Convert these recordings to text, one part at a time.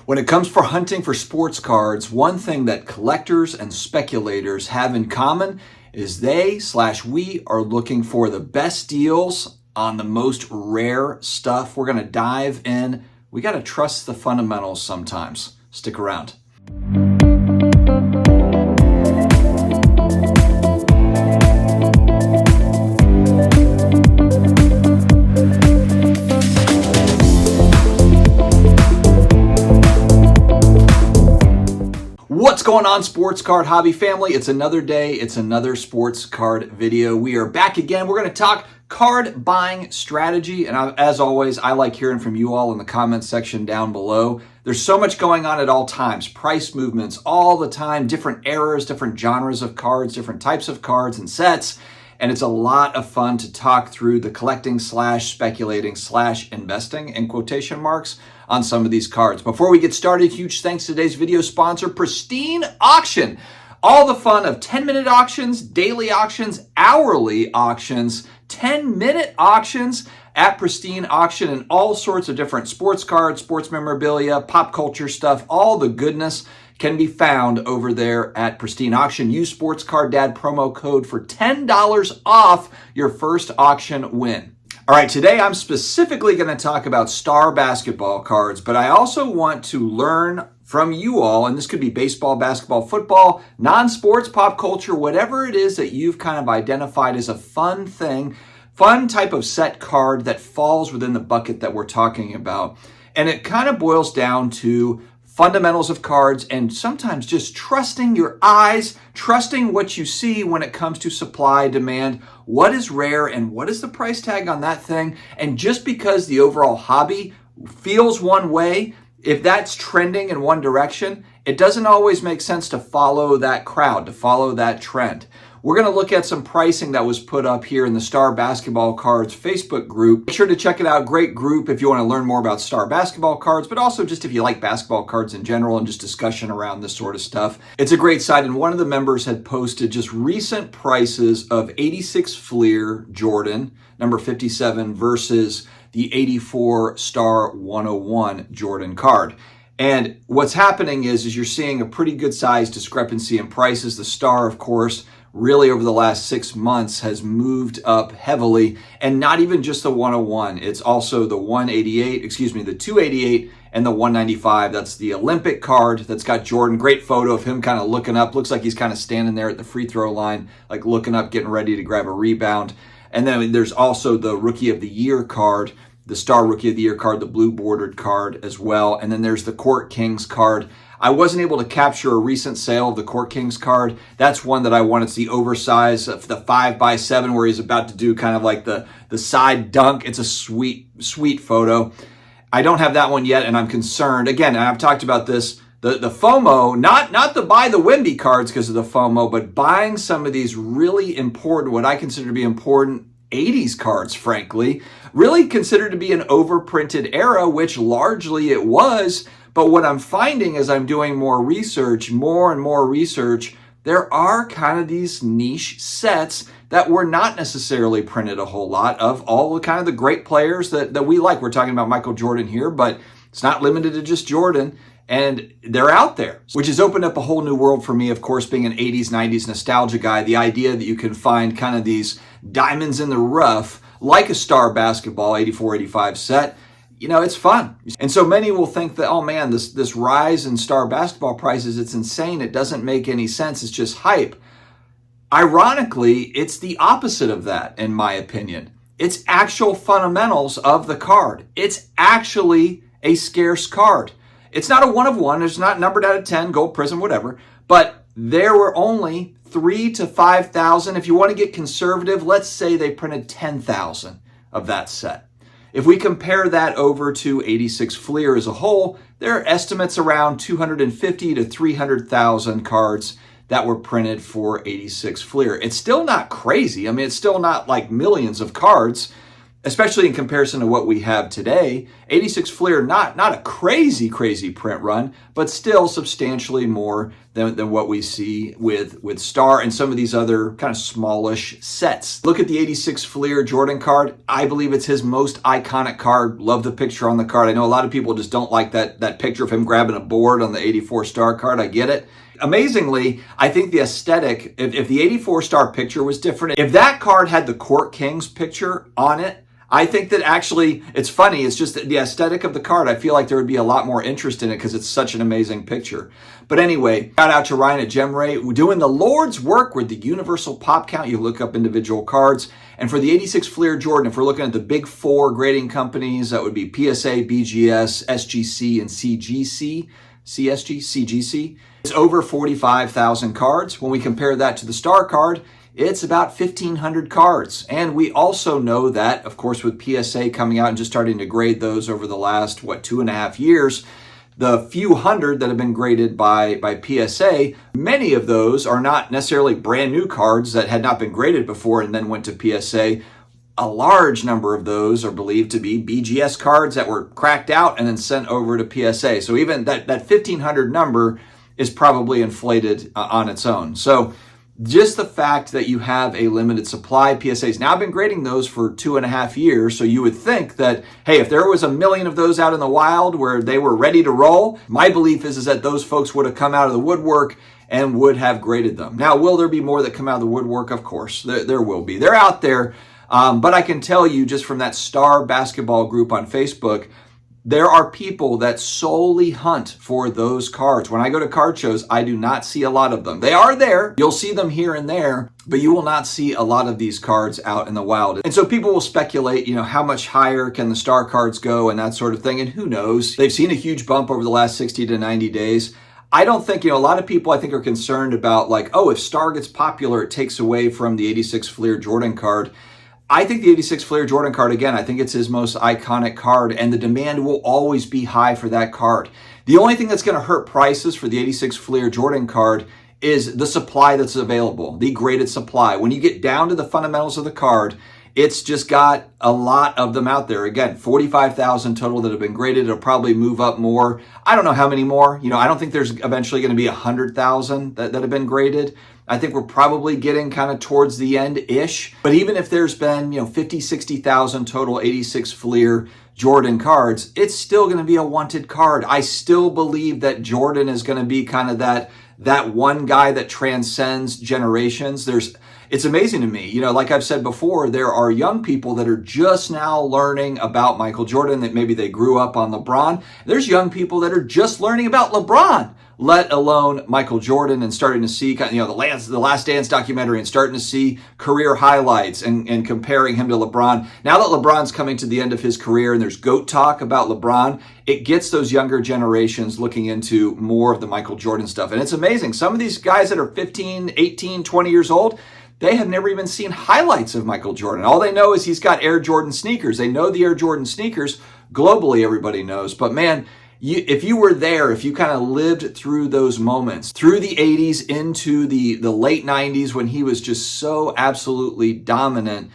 When it comes for hunting for sports cards, one thing that collectors and speculators have in common is we are looking for the best deals on the most rare stuff. We're going to dive in. We got to trust the fundamentals sometimes. Stick around. What's going on, sports card hobby family? It's another day. It's another sports card video. We are back again. We're going to talk card buying strategy. And as always, I like hearing from you all in the comments section down below. There's so much going on at all times. Price movements all the time, different eras, different genres of cards, different types of cards and sets. And it's a lot of fun to talk through the collecting / speculating / investing in quotation marks on some of these cards. Before we get started, huge thanks to today's video sponsor, Pristine Auction. All the fun of 10-minute auctions, daily auctions, hourly auctions, 10-minute auctions at Pristine Auction, and all sorts of different sports cards, sports memorabilia, pop culture stuff, all the goodness can be found over there at Pristine Auction. Use Sports Card Dad promo code for $10 off your first auction win. All right, today I'm specifically going to talk about star basketball cards, but I also want to learn from you all, and this could be baseball, basketball, football, non-sports, pop culture, whatever it is that you've kind of identified as a fun thing, fun type of set card that falls within the bucket that we're talking about. And it kind of boils down to fundamentals of cards and sometimes just trusting your eyes, trusting what you see when it comes to supply, demand, what is rare and what is the price tag on that thing. And just because the overall hobby feels one way, if that's trending in one direction, it doesn't always make sense to follow that crowd, to follow that trend. We're going to look at some pricing that was put up here in the Star Basketball Cards Facebook group. Make sure to check it out. Great group if you want to learn more about Star Basketball Cards, but also just if you like basketball cards in general and just discussion around this sort of stuff. It's a great site, and one of the members had posted just recent prices of 86 Fleer Jordan, number 57, versus the 84 Star 101 Jordan card. And what's happening is you're seeing a pretty good size discrepancy in prices. The Star, of course, really over the last 6 months has moved up heavily, and not even just the 101. It's also the 288 and the 195. That's the Olympic card that's got Jordan. Great photo of him kind of looking up. Looks like he's kind of standing there at the free throw line, like looking up, getting ready to grab a rebound. And then there's also the Rookie of the Year card, the Star Rookie of the Year card, the blue bordered card as well. And then there's the Court Kings card. I wasn't able to capture a recent sale of the Court Kings card. That's one that I wanted. It's the oversized, the 5x7, where he's about to do kind of like the side dunk. It's a sweet, sweet photo. I don't have that one yet, and I'm concerned. Again, I've talked about this, the FOMO, not to buy the Wemby cards because of the FOMO, but buying some of these really important, what I consider to be important 80s cards, frankly, really considered to be an overprinted era, which largely it was. But what I'm finding as I'm doing more and more research, there are kind of these niche sets that were not necessarily printed a whole lot of, all the kind of the great players that we like. We're talking about Michael Jordan here, but it's not limited to just Jordan. And they're out there, which has opened up a whole new world for me, of course, being an 80s, 90s nostalgia guy. The idea that you can find kind of these diamonds in the rough, like a Star Basketball 84, 85 set, it's fun. And so many will think that, oh man, this rise in Star Basketball prices, it's insane. It doesn't make any sense. It's just hype. Ironically, it's the opposite of that, in my opinion. It's actual fundamentals of the card. It's actually a scarce card. It's not a 1 of 1. It's not numbered out of 10, gold prism, whatever. But there were only 3,000 to 5,000. If you want to get conservative, let's say they printed 10,000 of that set. If we compare that over to 86 Fleer as a whole, there are estimates around 250 to 300,000 cards that were printed for 86 Fleer. It's still not crazy. I mean, it's still not like millions of cards, especially in comparison to what we have today. 86 Fleer, not a crazy print run, but still substantially more than what we see with Star and some of these other kind of smallish sets. Look at the 86 Fleer Jordan card. I believe it's his most iconic card. Love the picture on the card. I know a lot of people just don't like that picture of him grabbing a board on the 84 Star card. I get it. Amazingly, I think the aesthetic, if the 84 Star picture was different, if that card had the Court Kings picture on it, I think that actually, it's funny, it's just the aesthetic of the card. I feel like there would be a lot more interest in it because it's such an amazing picture. But anyway, shout out to Ryan at GemRay. We're doing the Lord's work with the universal pop count. You look up individual cards. And for the 86 Fleer Jordan, if we're looking at the big four grading companies, that would be PSA, BGS, SGC, and CGC. It's over 45,000 cards. When we compare that to the Star card, it's about 1,500 cards. And we also know that, of course, with PSA coming out and just starting to grade those over the last, 2.5 years, the few hundred that have been graded by PSA, many of those are not necessarily brand new cards that had not been graded before and then went to PSA. A large number of those are believed to be BGS cards that were cracked out and then sent over to PSA. So even that 1,500 number is probably inflated on its own. So just the fact that you have a limited supply, PSA's now been grading those for 2.5 years. So you would think that, hey, if there was 1 million of those out in the wild where they were ready to roll, my belief is that those folks would have come out of the woodwork and would have graded them. Now, will there be more that come out of the woodwork? Of course, there will be. They're out there. But I can tell you just from that Star basketball group on Facebook, there are people that solely hunt for those cards. When I go to card shows, I do not see a lot of them. They are there. You'll see them here and there, but you will not see a lot of these cards out in the wild. And so people will speculate, how much higher can the Star cards go and that sort of thing. And who knows? They've seen a huge bump over the last 60 to 90 days. I don't think, a lot of people I think are concerned about if Star gets popular, it takes away from the 86 Fleer Jordan card. I think the 86 Fleer Jordan card, again, I think it's his most iconic card, and the demand will always be high for that card. The only thing that's going to hurt prices for the 86 Fleer Jordan card is the supply that's available, the graded supply. When you get down to the fundamentals of the card, it's just got a lot of them out there. Again, 45,000 total that have been graded. It'll probably move up more. I don't know how many more. I don't think there's eventually going to be 100,000 that have been graded. I think we're probably getting kind of towards the end-ish. But even if there's been, 50, 60,000 total 86 Fleer Jordan cards, it's still going to be a wanted card. I still believe that Jordan is going to be kind of that one guy that transcends generations. It's amazing to me. Like I've said before, there are young people that are just now learning about Michael Jordan, that maybe they grew up on LeBron. There's young people that are just learning about LeBron, let alone Michael Jordan, and starting to see the Last Dance documentary and starting to see career highlights and comparing him to LeBron. Now that LeBron's coming to the end of his career and there's GOAT talk about LeBron, it gets those younger generations looking into more of the Michael Jordan stuff. And it's amazing. Some of these guys that are 15, 18, 20 years old, they have never even seen highlights of Michael Jordan. All they know is he's got Air Jordan sneakers. They know the Air Jordan sneakers. Globally, everybody knows. But man, if you were there, if you kind of lived through those moments, through the 80s into the late 90s when he was just so absolutely dominant,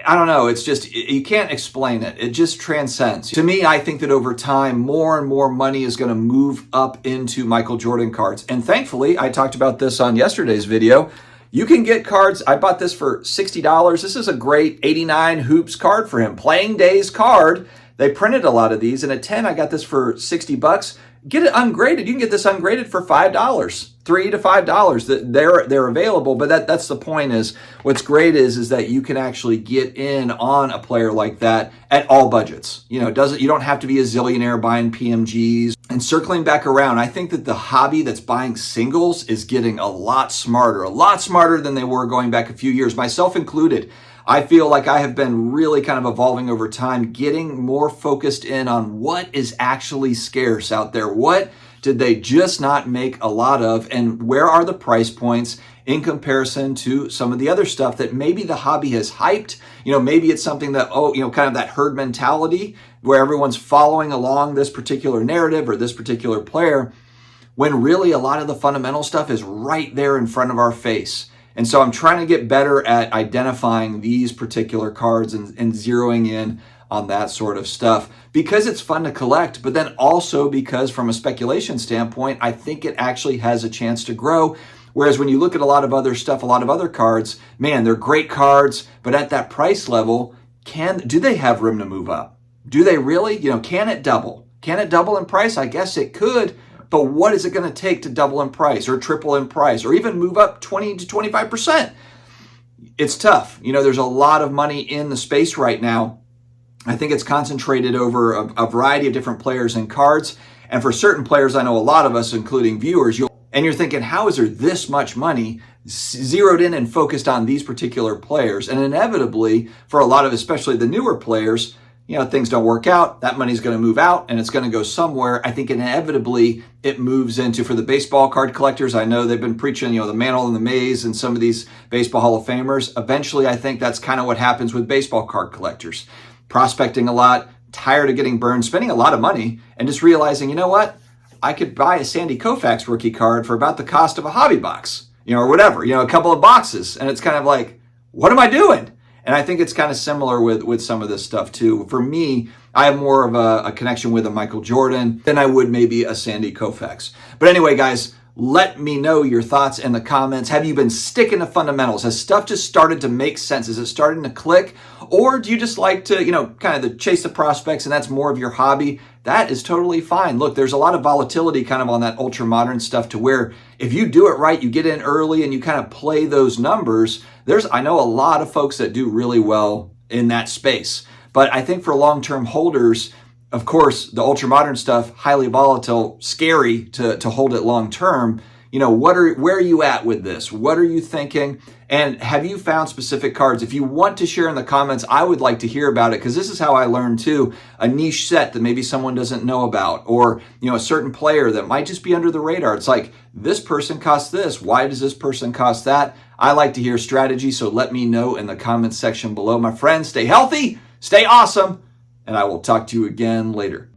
I don't know, it's just, you can't explain it. It just transcends. To me, I think that over time, more and more money is going to move up into Michael Jordan cards. And thankfully, I talked about this on yesterday's video, you can get cards. I bought this for $60. This is a great 89 Hoops card for him. Playing Days card. They printed a lot of these, and at 10, I got this for $60. Get it ungraded. You can get this ungraded for $5, $3 to $5. They're available, but that's the point. Is what's great is that you can actually get in on a player like that at all budgets. You don't have to be a zillionaire buying PMGs. And circling back around, I think that the hobby that's buying singles is getting a lot smarter than they were going back a few years, myself included. I feel like I have been really kind of evolving over time, getting more focused in on what is actually scarce out there. What did they just not make a lot of? And where are the price points in comparison to some of the other stuff that maybe the hobby has hyped? Maybe it's something that, kind of that herd mentality where everyone's following along this particular narrative or this particular player, when really a lot of the fundamental stuff is right there in front of our face. And so I'm trying to get better at identifying these particular cards and zeroing in on that sort of stuff because it's fun to collect, but then also because from a speculation standpoint, I think it actually has a chance to grow. Whereas when you look at a lot of other stuff, a lot of other cards, man, they're great cards, but at that price level, do they have room to move up? Do they really? Can it double? Can it double in price? I guess it could. But what is it going to take to double in price or triple in price or even move up 20 to 25%? It's tough. There's a lot of money in the space right now. I think it's concentrated over a variety of different players and cards. And for certain players, I know a lot of us, including viewers, you're thinking, how is there this much money zeroed in and focused on these particular players? And inevitably, for a lot of especially the newer players, things don't work out, that money's going to move out and it's going to go somewhere. I think inevitably it moves into, for the baseball card collectors, I know they've been preaching, the mantle and the maze and some of these baseball Hall of Famers. Eventually, I think that's kind of what happens with baseball card collectors. Prospecting a lot, tired of getting burned, spending a lot of money, and just realizing, you know what? I could buy a Sandy Koufax rookie card for about the cost of a hobby box, or whatever, a couple of boxes. And it's kind of like, what am I doing? And I think it's kind of similar with some of this stuff too. For me, I have more of a connection with a Michael Jordan than I would maybe a Sandy Koufax. But anyway, guys, let me know your thoughts in the comments. Have you been sticking to fundamentals? Has stuff just started to make sense? Is it starting to click? Or do you just like to, kind of chase the prospects and that's more of your hobby? That is totally fine. Look, there's a lot of volatility kind of on that ultra modern stuff to where if you do it right, you get in early and you kind of play those numbers. I know a lot of folks that do really well in that space. But I think for long-term holders, of course, the ultra modern stuff, highly volatile, scary to hold it long term. Where are you at with this? What are you thinking? And have you found specific cards? If you want to share in the comments, I would like to hear about it because this is how I learned too. A niche set that maybe someone doesn't know about, or a certain player that might just be under the radar. It's like, this person costs this. Why does this person cost that? I like to hear strategy, so let me know in the comments section below. My friends, stay healthy, stay awesome, and I will talk to you again later.